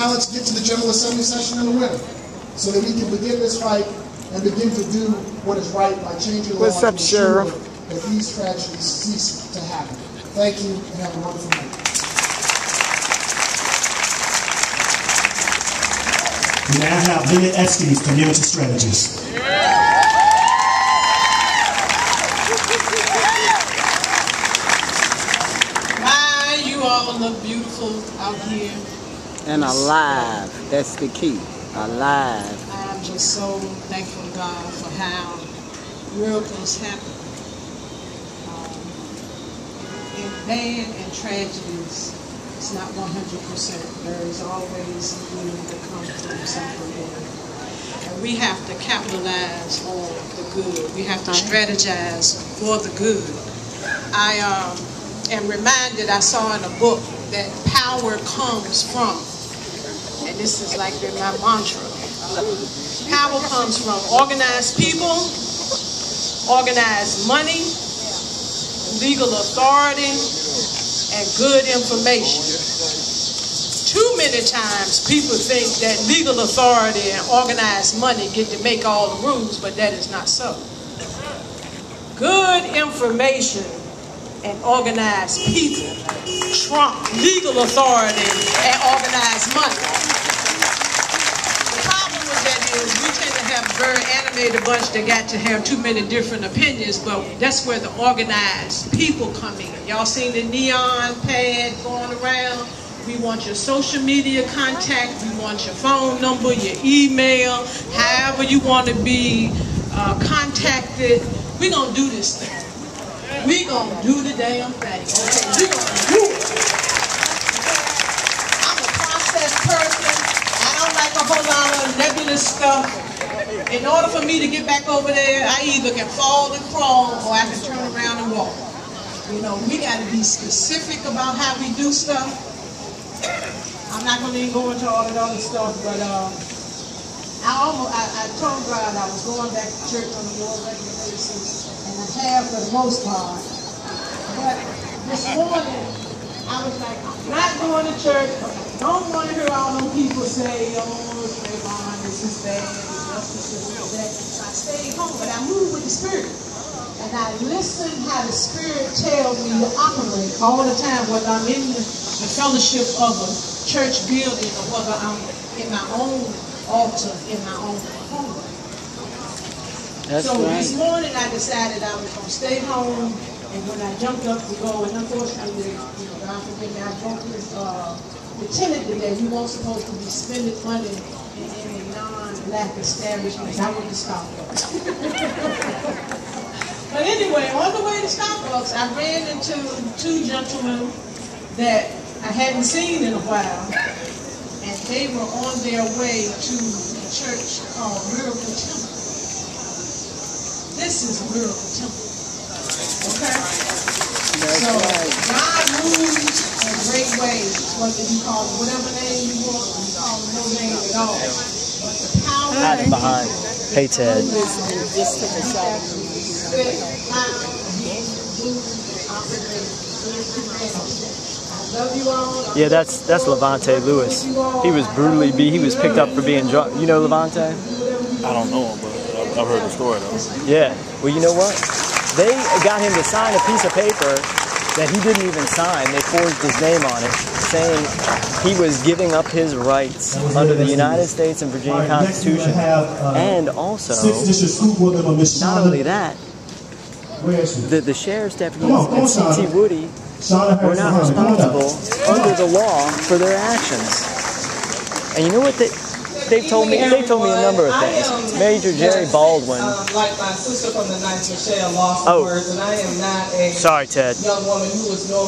Now let's get to the General Assembly session and the winner, so that we can begin this fight and begin to do what is right by changing the law to ensure that these tragedies cease to happen. Thank you, and have a wonderful night. We now have Leah Estes from Unity Strategies. Hi, you all look beautiful out here. And alive. That's the key. Alive. I'm just so thankful to God for how miracles happen. In bad and tragedies, it's not 100%. There is always something that comes from something good. And we have to capitalize on the good. We have to strategize for the good. I am reminded, I saw in a book, that power comes from, and this is like been my mantra, power comes from organized people, organized money, legal authority, and good information. Too many times people think that legal authority and organized money get to make all the rules, but that is not so. Good information and organized people trump legal authority and organized money. The problem with that is we tend to have a very animated bunch that got to have too many different opinions, but that's where the organized people come in. Y'all seen the neon pad going around? We want your social media contact, we want your phone number, your email, however you want to be contacted. We're going to do this thing. We gonna do the damn thing. Okay, we gonna do it. I'm a process person. I don't like a whole lot of nebulous stuff. In order for me to get back over there, I either can fall and crawl or I can turn around and walk. You know, we gotta be specific about how we do stuff. I'm not gonna even go into all that other stuff, but I told God I was going back to church on a more regular basis. And I have for the most part. But this morning, I was like, I'm not going to church. I don't want to hear all those people say, oh, Trayvon, this is bad, this is that. So I stayed home, but I moved with the Spirit. And I listened how the Spirit tells me to operate all the time, whether I'm in the fellowship of a church building or whether I'm in my own altar, in my own home. That's so right. This morning I decided I was going to stay home, and when I jumped up to go, and unfortunately, God forgive me, I broke the tenant today. We weren't supposed to be spending money in any non-black establishments. I went to Starbucks. But anyway, on the way to Starbucks, I ran into two gentlemen that I hadn't seen in a while, and they were on their way to a church called Miracle Temple. This is a miracle temple. Okay? So God moves in great ways, whether you call it whatever name you want, or you call it no name at all. But the power hiding behind. Hey Ted. Just took a shot. I love you all. Yeah, that's Levante Lewis. He was brutally beat. He was picked up for being drunk. You know Levante? I don't know him, but I've heard the story though. Yeah. Well, you know what? They got him to sign a piece of paper that he didn't even sign. They forged his name on it, saying he was giving up his rights under the United States and Virginia Constitution. And also, not only that, the sheriff's deputies and C.T. Woody were not responsible under the law for their actions. And you know what they've told me? They've told me a number of things. Major Jerry Baldwin. Like my sister from the 9th, Michelle, lost words, and I am not a sorry, Ted. young woman who was no